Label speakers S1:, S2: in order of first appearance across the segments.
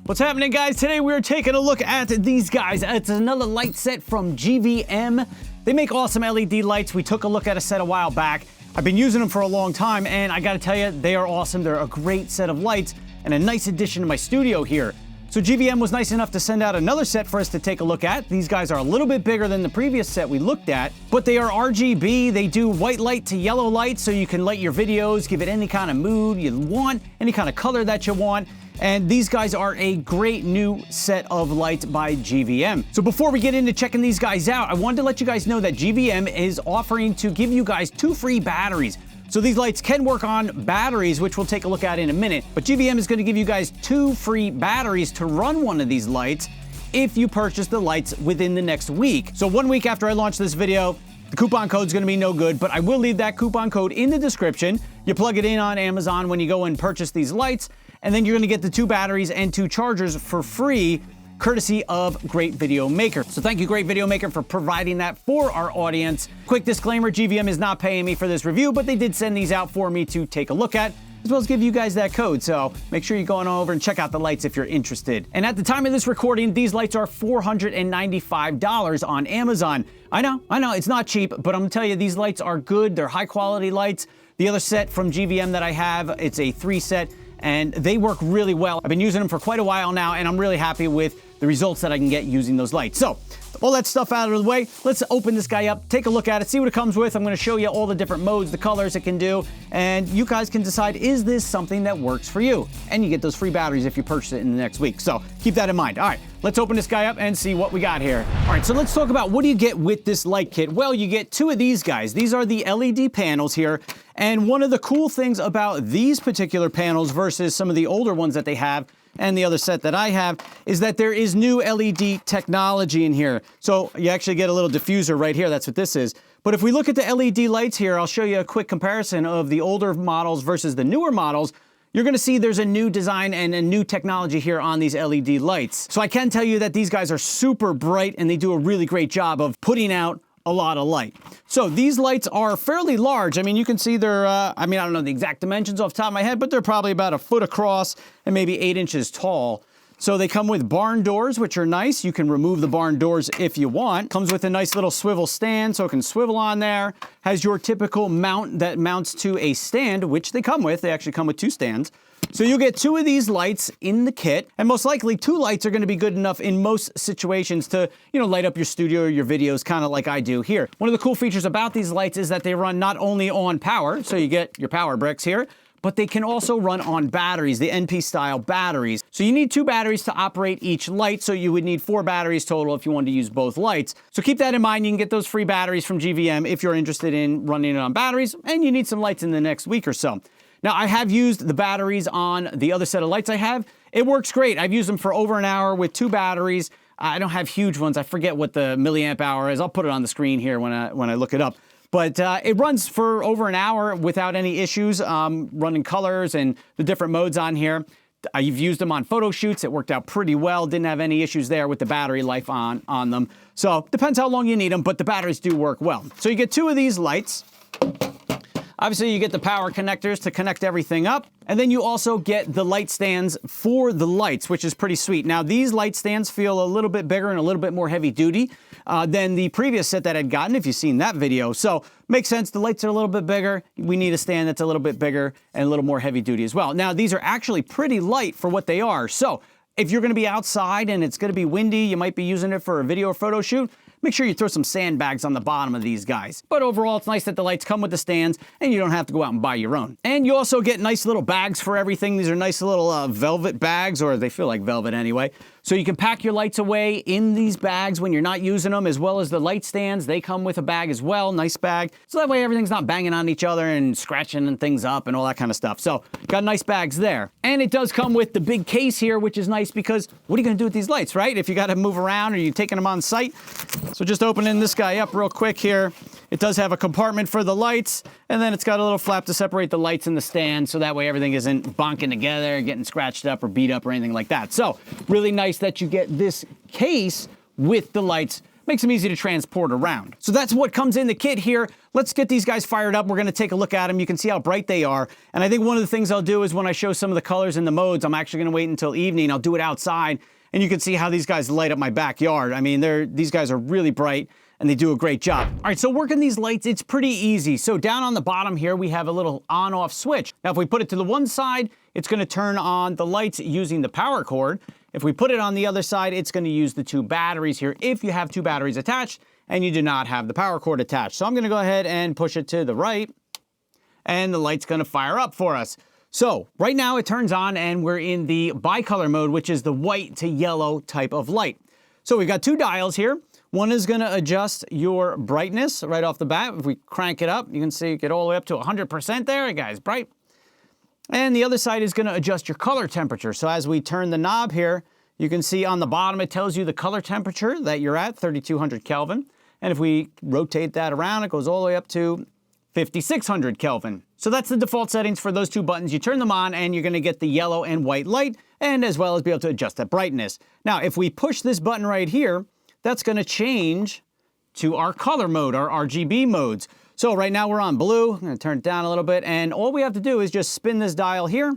S1: What's happening, guys? Today we're taking a look at these guys. It's another light set from GVM. They make awesome LED lights. We took a look at a set a while back. I've been using them for a long time, and I gotta tell you, they are awesome. They're a great set of lights and a nice addition to my studio here. So GVM was nice enough to send out another set for us to take a look at. These guys are a little bit bigger than the previous set we looked at, but they are RGB. They do white light to yellow light, so you can light your videos, give it any kind of mood you want, any kind of color that you want. And these guys are a great new set of lights by GVM. So before we get into checking these guys out, I wanted to let you guys know that GVM is offering to give you guys 2 free batteries. So these lights can work on batteries, which we'll take a look at in a minute. But GVM is going to give you guys 2 free batteries to run one of these lights if you purchase the lights within the next week. So 1 week after I launch this video, the coupon code is going to be no good, but I will leave that coupon code in the description. You plug it in on Amazon when you go and purchase these lights, and then you're going to get the 2 batteries and 2 chargers for free, courtesy of Great Video Maker. So thank you, Great Video Maker, for providing that for our audience. Quick disclaimer, GVM is not paying me for this review, but they did send these out for me to take a look at, as well as give you guys that code. So make sure you go on over and check out the lights if you're interested. And at the time of this recording, these lights are $495 on Amazon. I know, it's not cheap, but I'm gonna tell you, these lights are good. They're high quality lights. The other set from GVM that I have, it's a 3 set, and they work really well. I've been using them for quite a while now, and I'm really happy with the results that I can get using those lights. So all that stuff out of the way, let's open this guy up, take a look at it, see what it comes with. I'm gonna show you all the different modes, the colors it can do, and you guys can decide, is this something that works for you? And you get those free batteries if you purchase it in the next week. So keep that in mind. All right, let's open this guy up and see what we got here. All right, so let's talk about what do you get with this light kit? Well, you get 2 of these guys. These are the LED panels here. And one of the cool things about these particular panels versus some of the older ones that they have and the other set that I have is that there is new LED technology in here. So you actually get a little diffuser right here. That's what this is. But if we look at the LED lights here, I'll show you a quick comparison of the older models versus the newer models. You're gonna see there's a new design and a new technology here on these LED lights. So I can tell you that these guys are super bright and they do a really great job of putting out a lot of light. So these lights are fairly large. I mean, you can see they're, I don't know the exact dimensions off the top of my head, but they're probably about 1 foot across and maybe 8 inches tall. So they come with barn doors, which are nice. You can remove the barn doors if you want. Comes with a nice little swivel stand, so it can swivel on there. Has your typical mount that mounts to a stand, which they come with. They actually come with 2 stands. So you'll get 2 of these lights in the kit, and most likely 2 lights are going to be good enough in most situations to, light up your studio or your videos, kind of like I do here. One of the cool features about these lights is that they run not only on power, so you get your power bricks here, but they can also run on batteries, the NP style batteries. So you need 2 batteries to operate each light, so you would need 4 batteries total if you wanted to use both lights. So keep that in mind. You can get those free batteries from GVM if you're interested in running it on batteries, and you need some lights in the next week or so. Now, I have used the batteries on the other set of lights I have. It works great. I've used them for over an hour with 2 batteries. I don't have huge ones. I forget what the milliamp hour is. I'll put it on the screen here when I look it up. But it runs for over an hour without any issues, running colors and the different modes on here. I've used them on photo shoots. It worked out pretty well. Didn't have any issues there with the battery life on them. So depends how long you need them, but the batteries do work well. So you get 2 of these lights. Obviously, you get the power connectors to connect everything up. And then you also get the light stands for the lights, which is pretty sweet. Now, these light stands feel a little bit bigger and a little bit more heavy duty than the previous set that I'd gotten, if you've seen that video. So makes sense. The lights are a little bit bigger. We need a stand that's a little bit bigger and a little more heavy duty as well. Now, these are actually pretty light for what they are. So if you're going to be outside and it's going to be windy, you might be using it for a video or photo shoot, make sure you throw some sandbags on the bottom of these guys. But overall, it's nice that the lights come with the stands and you don't have to go out and buy your own. And you also get nice little bags for everything. These are nice little velvet bags, or they feel like velvet anyway. So you can pack your lights away in these bags when you're not using them, as well as the light stands. They come with a bag as well, nice bag. So that way everything's not banging on each other and scratching and things up and all that kind of stuff. So got nice bags there. And it does come with the big case here, which is nice because what are you gonna do with these lights, right? If you gotta move around or you're taking them on site. So just opening this guy up real quick here. It does have a compartment for the lights, and then it's got a little flap to separate the lights and the stand, so that way everything isn't bonking together, getting scratched up or beat up or anything like that. So really nice that you get this case with the lights makes them easy to transport around. So that's what comes in the kit here. Let's get these guys fired up. We're gonna take a look at them. You can see how bright they are. And I think one of the things I'll do is when I show some of the colors and the modes, I'm actually gonna wait until evening. I'll do it outside, and you can see how these guys light up my backyard. I mean, these guys are really bright, and they do a great job. All right, so working these lights, it's pretty easy. So down on the bottom here, we have a little on-off switch. Now, if we put it to the one side, it's gonna turn on the lights using the power cord. If we put it on the other side, it's gonna use the 2 batteries here if you have 2 batteries attached and you do not have the power cord attached. So I'm gonna go ahead and push it to the right, and the light's gonna fire up for us. So right now it turns on, and we're in the bicolor mode, which is the white to yellow type of light. So we've got 2 dials here. One is gonna adjust your brightness right off the bat. If we crank it up, you can see it get all the way up to 100% there, guys, bright. And the other side is gonna adjust your color temperature. So as we turn the knob here, you can see on the bottom, it tells you the color temperature that you're at, 3200 Kelvin. And if we rotate that around, it goes all the way up to 5600 Kelvin. So that's the default settings for those 2 buttons. You turn them on and you're gonna get the yellow and white light, and as well as be able to adjust that brightness. Now, if we push this button right here, that's gonna change to our color mode, our RGB modes. So right now we're on blue. I'm gonna turn it down a little bit, and all we have to do is just spin this dial here,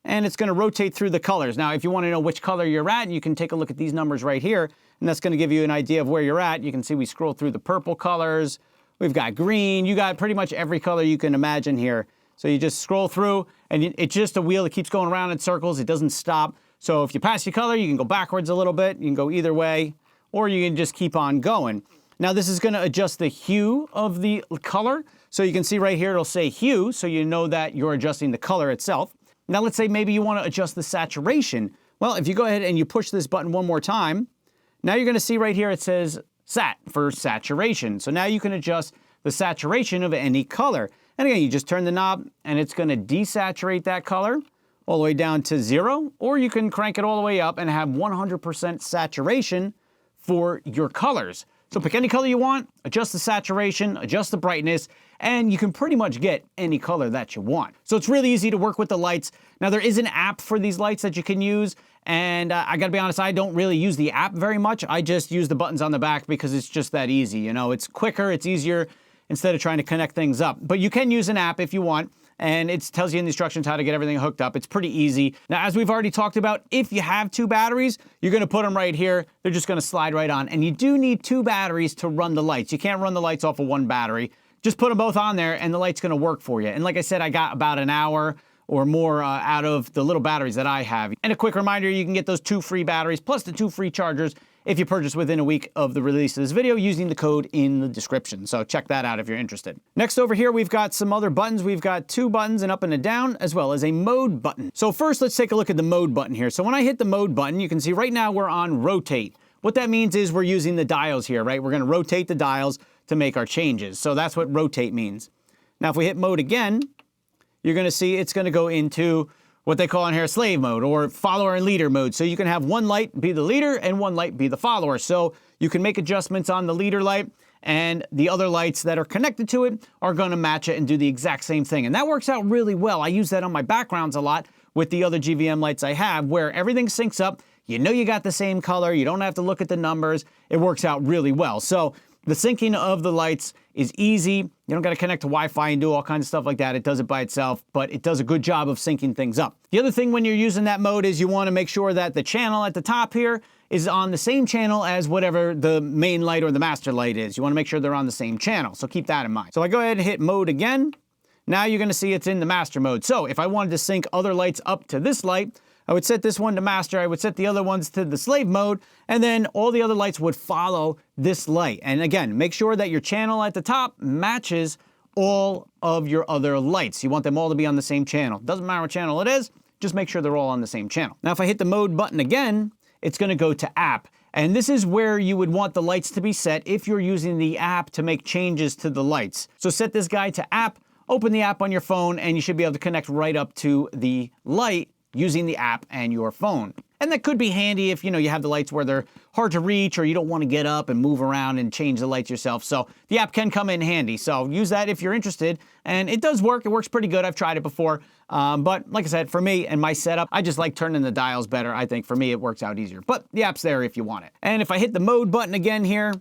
S1: and it's gonna rotate through the colors. Now, if you wanna know which color you're at, you can take a look at these numbers right here, and that's gonna give you an idea of where you're at. You can see we scroll through the purple colors. We've got green. You got pretty much every color you can imagine here. So you just scroll through, and it's just a wheel that keeps going around in circles. It doesn't stop. So if you pass your color, you can go backwards a little bit. You can go either way, or you can just keep on going. Now this is gonna adjust the hue of the color. So you can see right here, it'll say hue, so you know that you're adjusting the color itself. Now let's say maybe you wanna adjust the saturation. Well, if you go ahead and you push this button one more time, now you're gonna see right here, it says sat for saturation. So now you can adjust the saturation of any color. And again, you just turn the knob and it's gonna desaturate that color all the way down to 0, or you can crank it all the way up and have 100% saturation for your colors. So pick any color you want, adjust the saturation, adjust the brightness, and you can pretty much get any color that you want. So it's really easy to work with the lights. Now there is an app for these lights that you can use, and I gotta be honest, I don't really use the app very much. I just use the buttons on the back because it's just that easy. You know, it's quicker, it's easier instead of trying to connect things up. But you can use an app if you want, and it tells you in the instructions how to get everything hooked up. It's pretty easy. Now, as we've already talked about, if you have 2 batteries, you're gonna put them right here. They're just gonna slide right on. And you do need 2 batteries to run the lights. You can't run the lights off of 1 battery. Just put them both on there and the light's gonna work for you. And like I said, I got about an hour or more out of the little batteries that I have. And a quick reminder, you can get those 2 free batteries plus the 2 free chargers if you purchase within a week of the release of this video using the code in the description. So check that out if you're interested. Next over here, we've got some other buttons. We've got 2 buttons, an up and a down, as well as a mode button. So first, let's take a look at the mode button here. So when I hit the mode button, you can see right now we're on rotate. What that means is we're using the dials here, right? We're gonna rotate the dials to make our changes. So that's what rotate means. Now, if we hit mode again, you're gonna see it's gonna go into what they call in here slave mode, or follower and leader mode. So you can have 1 light be the leader and 1 light be the follower. So you can make adjustments on the leader light, and the other lights that are connected to it are gonna match it and do the exact same thing. And that works out really well. I use that on my backgrounds a lot with the other GVM lights I have, where everything syncs up. You know you got the same color. You don't have to look at the numbers. It works out really well. So the syncing of the lights is easy. You don't got to connect to Wi-Fi and do all kinds of stuff like that. It does it by itself, but it does a good job of syncing things up. The other thing when you're using that mode is you want to make sure that the channel at the top here is on the same channel as whatever the main light or the master light is. You want to make sure they're on the same channel, so keep that in mind. So I go ahead and hit mode again. Now you're going to see it's in the master mode. So if I wanted to sync other lights up to this light, I would set this one to master, I would set the other ones to the slave mode, and then all the other lights would follow this light. And again, make sure that your channel at the top matches all of your other lights. You want them all to be on the same channel. Doesn't matter what channel it is, just make sure they're all on the same channel. Now, if I hit the mode button again, it's gonna go to app. And this is where you would want the lights to be set if you're using the app to make changes to the lights. So set this guy to app, open the app on your phone, and you should be able to connect right up to the light using the app and your phone. And that could be handy if, you have the lights where they're hard to reach or you don't want to get up and move around and change the lights yourself. So the app can come in handy. So use that if you're interested. And it does work. It works pretty good. I've tried it before. But like I said, for me and my setup, I just like turning the dials better. I think for me, it works out easier. But the app's there if you want it. And if I hit the mode button again here,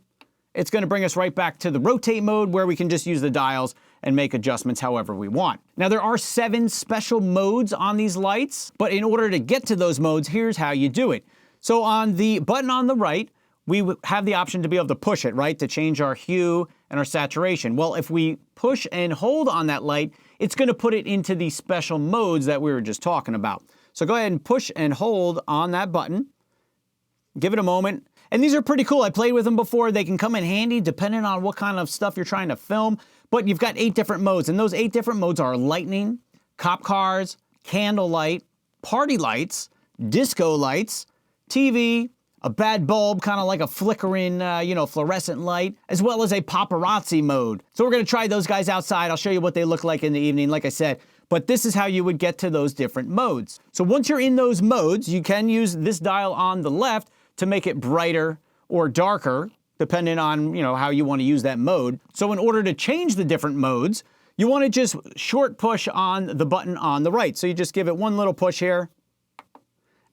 S1: it's going to bring us right back to the rotate mode where we can just use the dials and make adjustments however we want. Now there are 7 special modes on these lights, but in order to get to those modes, here's how you do it. So on the button on the right, we have the option to be able to push it, right? To change our hue and our saturation. Well, if we push and hold on that light, it's going to put it into the special modes that we were just talking about. So go ahead and push and hold on that button. Give it a moment. And these are pretty cool. I played with them before. They can come in handy depending on what kind of stuff you're trying to film. But you've got 8 different modes, and those 8 different modes are lightning, cop cars, candlelight, party lights, disco lights, TV, a bad bulb, kind of like a flickering, fluorescent light, as well as a paparazzi mode. So we're going to try those guys outside. I'll show you what they look like in the evening, like I said. But this is how you would get to those different modes. So once you're in those modes, you can use this dial on the left to make it brighter or darker, depending on, how you want to use that mode. So in order to change the different modes, you want to just short push on the button on the right. So you just give it one little push here,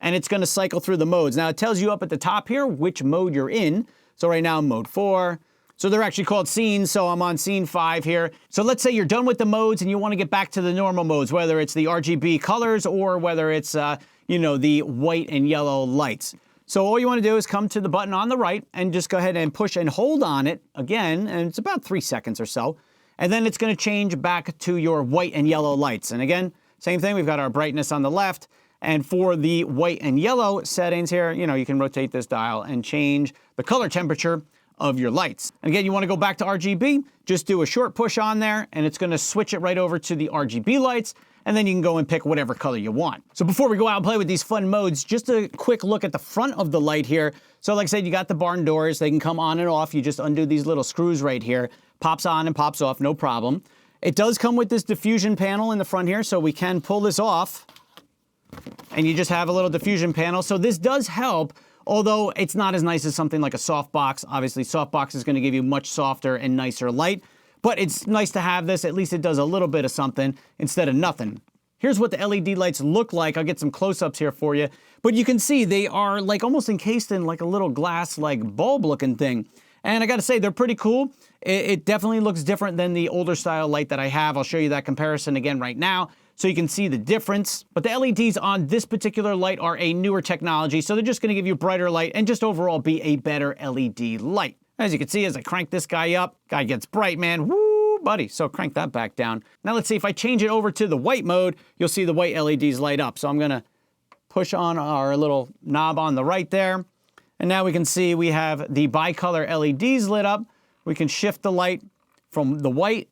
S1: and it's going to cycle through the modes. Now it tells you up at the top here which mode you're in. So right now I'm mode 4. So they're actually called scenes, so I'm on scene 5 here. So let's say you're done with the modes and you want to get back to the normal modes, whether it's the RGB colors or whether it's, the white and yellow lights. So all you want to do is come to the button on the right and just go ahead and push and hold on it again, and it's about 3 seconds or so. And then it's going to change back to your white and yellow lights. And again, same thing, we've got our brightness on the left. And for the white and yellow settings here, you can rotate this dial and change the color temperature of your lights. And again, you want to go back to RGB, just do a short push on there, and it's going to switch it right over to the RGB lights. And then you can go and pick whatever color you want. So before we go out and play with these fun modes, just a quick look at the front of the light here. So like I said, you got the barn doors. They can come on and off. You just undo these little screws right here. Pops on and pops off, no problem. It does come with this diffusion panel in the front here, so we can pull this off. And you just have a little diffusion panel. So this does help, although it's not as nice as something like a softbox. Obviously, softbox is going to give you much softer and nicer light. But it's nice to have this. At least it does a little bit of something instead of nothing. Here's what the LED lights look like. I'll get some close-ups here for you. But you can see they are like almost encased in like a little glass like bulb looking thing. And I got to say, they're pretty cool. It definitely looks different than the older style light that I have. I'll show you that comparison again right now so you can see the difference. But the LEDs on this particular light are a newer technology, so they're just going to give you brighter light and just overall be a better LED light. As you can see, as I crank this guy up, guy gets bright, man. Woo, buddy. So crank that back down. Now let's see, if I change it over to the white mode, you'll see the white LEDs light up. So I'm going to push on our little knob on the right there. And now we can see we have the bicolor LEDs lit up. We can shift the light from the white,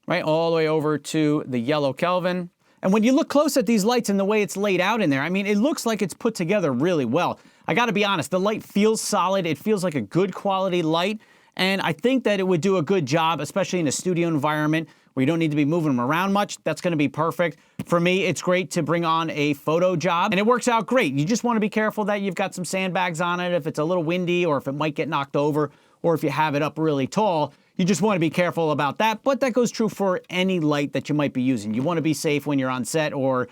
S1: right, all the way over to the yellow Kelvin. And when you look close at these lights and the way it's laid out in there, I mean, it looks like it's put together really well. I gotta be honest, the light feels solid. It feels like a good quality light. And I think that it would do a good job, especially in a studio environment where you don't need to be moving them around much. That's gonna be perfect. For me, it's great to bring on a photo job, and it works out great. You just wanna be careful that you've got some sandbags on it if it's a little windy or if it might get knocked over or if you have it up really tall. You just want to be careful about that, but that goes true for any light that you might be using. You want to be safe when you're on set or,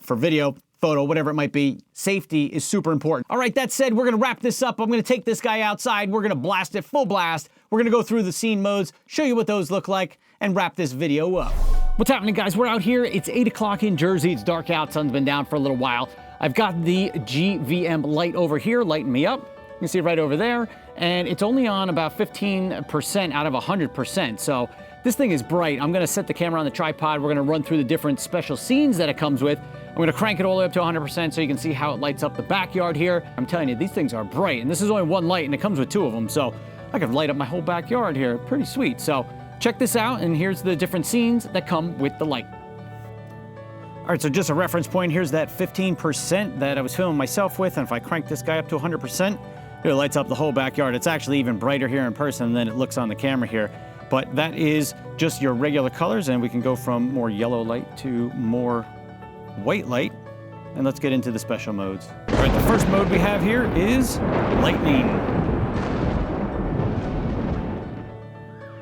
S1: for video, photo, whatever it might be. Safety is super important. All right, that said, we're going to wrap this up. I'm going to take this guy outside. We're going to blast it full blast. We're going to go through the scene modes, show you what those look like, and wrap this video up. What's happening, guys? We're out here. It's 8 o'clock in Jersey. It's dark out. Sun's been down for a little while. I've got the GVM light over here lighting me up. You can see it right over there, and it's only on about 15% out of 100%. So this thing is bright. I'm gonna set the camera on the tripod. We're gonna run through the different special scenes that it comes with. I'm gonna crank it all the way up to 100% so you can see how it lights up the backyard here. I'm telling you, these things are bright, and this is only one light, and it comes with 2 of them. So I could light up my whole backyard here. Pretty sweet. So check this out, and here's the different scenes that come with the light. All right, so just a reference point, here's that 15% that I was filming myself with, and if I crank this guy up to 100%, it lights up the whole backyard. It's actually even brighter here in person than it looks on the camera here. But that is just your regular colors, and we can go from more yellow light to more white light. and let's get into the special modes. All right, the first mode we have here is lightning.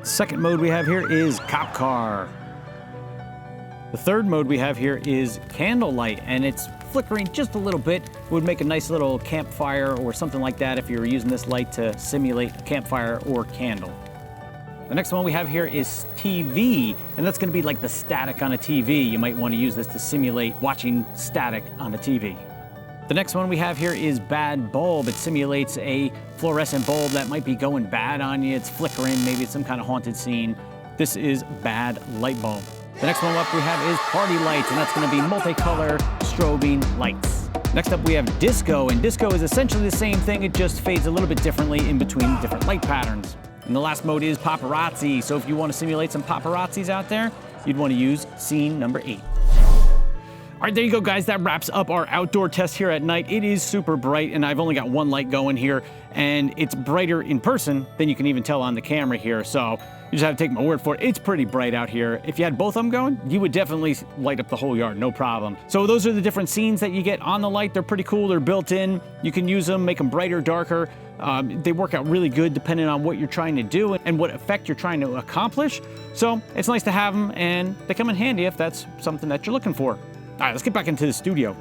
S1: Second mode we have here is cop car. The third mode we have here is candlelight, and it's flickering just a little bit. It would make a nice little campfire or something like that if you were using this light to simulate a campfire or candle. The next one we have here is TV, and that's going to be like the static on a TV. You might want to use this to simulate watching static on a TV. The next one we have here is bad bulb. It simulates a fluorescent bulb that might be going bad on you. It's flickering, maybe it's some kind of haunted scene. This is bad light bulb. The next one up we have is party lights, and that's going to be multicolor strobing lights. Next up we have disco, and disco is essentially the same thing. It just fades a little bit differently in between different light patterns. And the last mode is paparazzi. So if you want to simulate some paparazzis out there, you'd want to use scene number 8. All right, there you go, guys. That wraps up our outdoor test here at night. It is super bright, and I've only got one light going here, and it's brighter in person than you can even tell on the camera here. So you just have to take my word for it. It's pretty bright out here. If you had both of them going, you would definitely light up the whole yard, no problem. So those are the different scenes that you get on the light. They're pretty cool. They're built in. You can use them, make them brighter, darker. They work out really good depending on what you're trying to do and what effect you're trying to accomplish. So it's nice to have them, and they come in handy if that's something that you're looking for. All right, let's get back into the studio.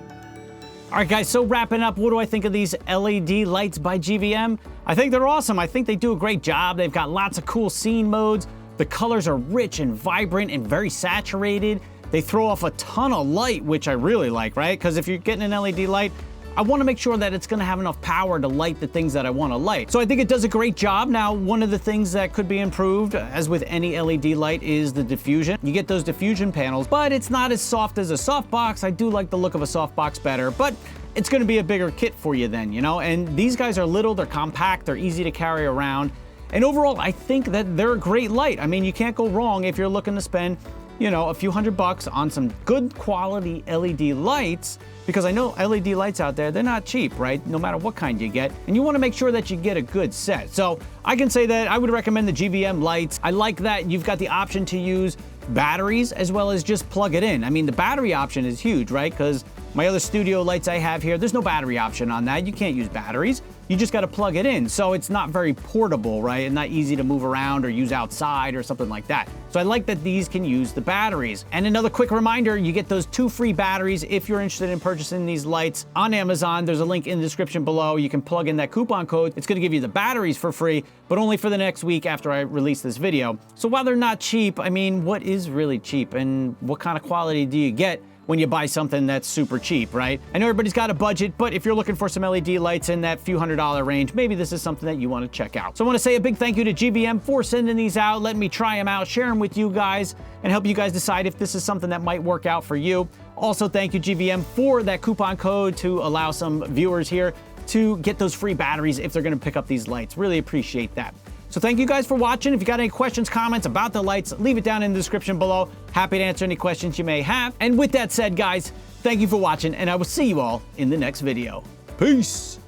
S1: All right, guys, so wrapping up, what do I think of these LED lights by GVM? I think they're awesome. I think they do a great job. They've got lots of cool scene modes. The colors are rich and vibrant and very saturated. They throw off a ton of light, which I really like, right? Because if you're getting an LED light, I want to make sure that it's going to have enough power to light the things that I want to light. So I think it does a great job. Now, one of the things that could be improved, as with any LED light, is the diffusion. You get those diffusion panels, but it's not as soft as a softbox. I do like the look of a softbox better, but it's going to be a bigger kit for you then, you know? And these guys are little, they're compact, they're easy to carry around. And overall, I think that they're a great light. I mean, you can't go wrong if you're looking to spend, you know, a few $100 on some good quality LED lights, because I know LED lights out there, they're not cheap, right? No matter what kind you get. And you want to make sure that you get a good set. So I can say that I would recommend the GVM lights. I like that you've got the option to use batteries as well as just plug it in. I mean, the battery option is huge, right? Because my other studio lights I have here, there's no battery option on that. You can't use batteries. You just got to plug it in. So it's not very portable, right? And not easy to move around or use outside or something like that. So I like that these can use the batteries. And another quick reminder, you get those 2 free batteries if you're interested in purchasing these lights on Amazon. There's a link in the description below. You can plug in that coupon code. It's going to give you the batteries for free, but only for the next week after I release this video. So while they're not cheap, I mean, what is really cheap and what kind of quality do you get when you buy something that's super cheap, right? I know everybody's got a budget, but if you're looking for some LED lights in that few $100 range, maybe this is something that you want to check out. So I want to say a big thank you to GVM for sending these out, letting me try them out, share them with you guys, and help you guys decide if this is something that might work out for you. Also, thank you, GVM, for that coupon code to allow some viewers here to get those free batteries if they're going to pick up these lights. Really appreciate that. So thank you guys for watching. If you got any questions, comments about the lights, leave it down in the description below. Happy to answer any questions you may have. And with that said, guys, thank you for watching, and I will see you all in the next video. Peace.